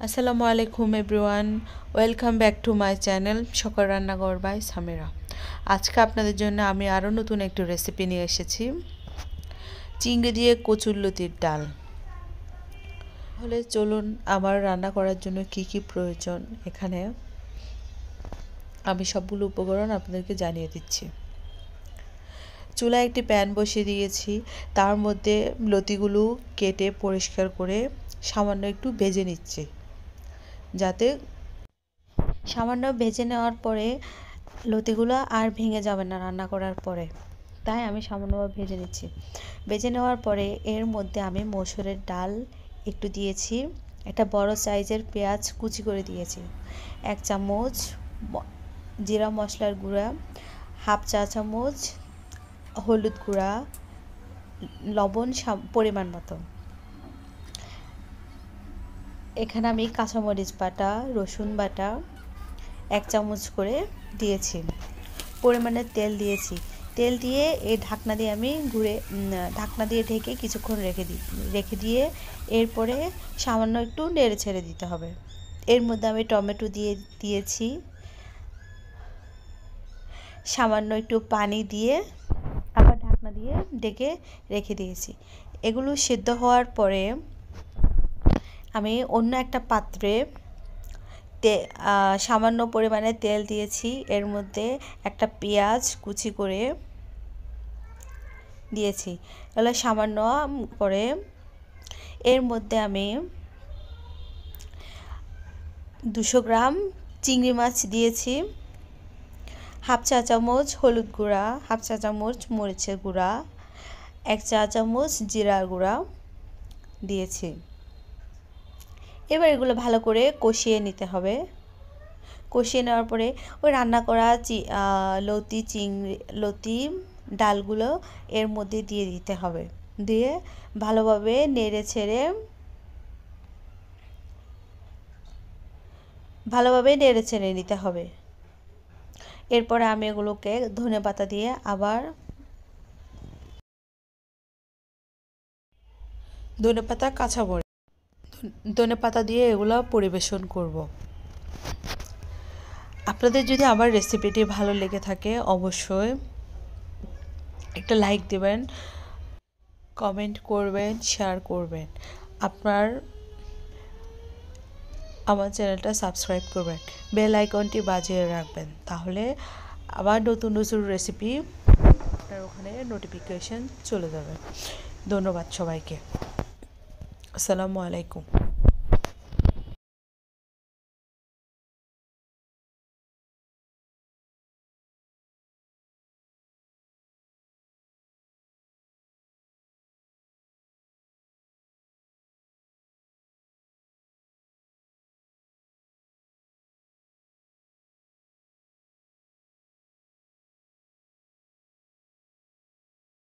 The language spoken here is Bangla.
আসসালামু আলাইকুম everyone, welcome back to my channel সকাল রান্নাঘর বাই সামিরা। আজকে আপনাদের জন্য আমি আরও নতুন একটি রেসিপি নিয়ে এসেছি, চিংড়ি দিয়ে কচুরলতির ডাল। তাহলে চলুন আমার রান্না করার জন্য কি কি প্রয়োজন এখানে আমি সবগুলো উপকরণ আপনাদেরকে জানিয়ে দিচ্ছি। চুলায় একটি প্যান বসিয়ে দিয়েছি, তার মধ্যে লতিগুলো কেটে পরিষ্কার করে সামান্য একটু ভেজে নিচ্ছি, যাতে সামান্য ভেজে নেওয়ার পরে লতিগুলো আর ভেঙে যাবে না রান্না করার পরে, তাই আমি সামান্যভাবে ভেজে নিচ্ছি। ভেজে নেওয়ার পরে এর মধ্যে আমি মসুরের ডাল একটু দিয়েছি, একটা বড় সাইজের পেঁয়াজ কুচি করে দিয়েছি, 1 চামচ জিরা মশলার গুঁড়া, হাফ চা চামচ হলুদ গুঁড়া, লবণ পরিমাণ মতো। এখানে আমি কাঁচামরিচ বাটা, রসুন বাটা 1 চামচ করে দিয়েছি, পরিমাণে তেল দিয়েছি। তেল দিয়ে এই ঢাকনা দিয়ে আমি ঢাকনা দিয়ে ঢেকে কিছুক্ষণ রেখে দিয়ে এরপরে সামান্য একটু নেড়ে ছেড়ে দিতে হবে। এর মধ্যে আমি টমেটো দিয়েছি, সামান্য একটু পানি দিয়ে আবার ঢাকনা দিয়ে ঢেকে রেখে দিয়েছি। এগুলো সিদ্ধ হওয়ার পরে আমি অন্য একটা পাত্রে সামান্য পরিমাণে তেল দিয়েছি, এর মধ্যে একটা পেঁয়াজ কুচি করে দিয়েছি। এগুলো সামান্য করে এর মধ্যে আমি 200 গ্রাম চিংড়ি মাছ দিয়েছি, হাফ চা চামচ হলুদ গুঁড়া, হাফ চা চামচ মরিচের গুঁড়া, 1 চা চামচ জিরার গুঁড়া দিয়েছি। এবার এগুলো ভালো করে কষিয়ে নিতে হবে। কষিয়ে নেওয়ার পরে ওই রান্না করা লতি ডালগুলো এর মধ্যে দিয়ে দিতে হবে, দিয়ে ভালোভাবে নেড়ে ছেড়ে নিতে হবে। এরপরে আমি এগুলোকে ধনেপাতা দিয়ে আবার ধনেপাতা দিয়ে এগুলো পরিবেশন করব। আপনাদের যদি আমার রেসিপিটি ভালো লেগে থাকে অবশ্যই একটা লাইক দেবেন, কমেন্ট করবেন, শেয়ার করবেন, আমার চ্যানেলটা সাবস্ক্রাইব করবেন, বেল আইকনটি বাজিয়ে রাখবেন, তাহলে আবার নতুন নতুন রেসিপি আপনার ওখানে নোটিফিকেশন চলে যাবে। ধন্যবাদ সবাইকে। আসসালামু আলাইকুম।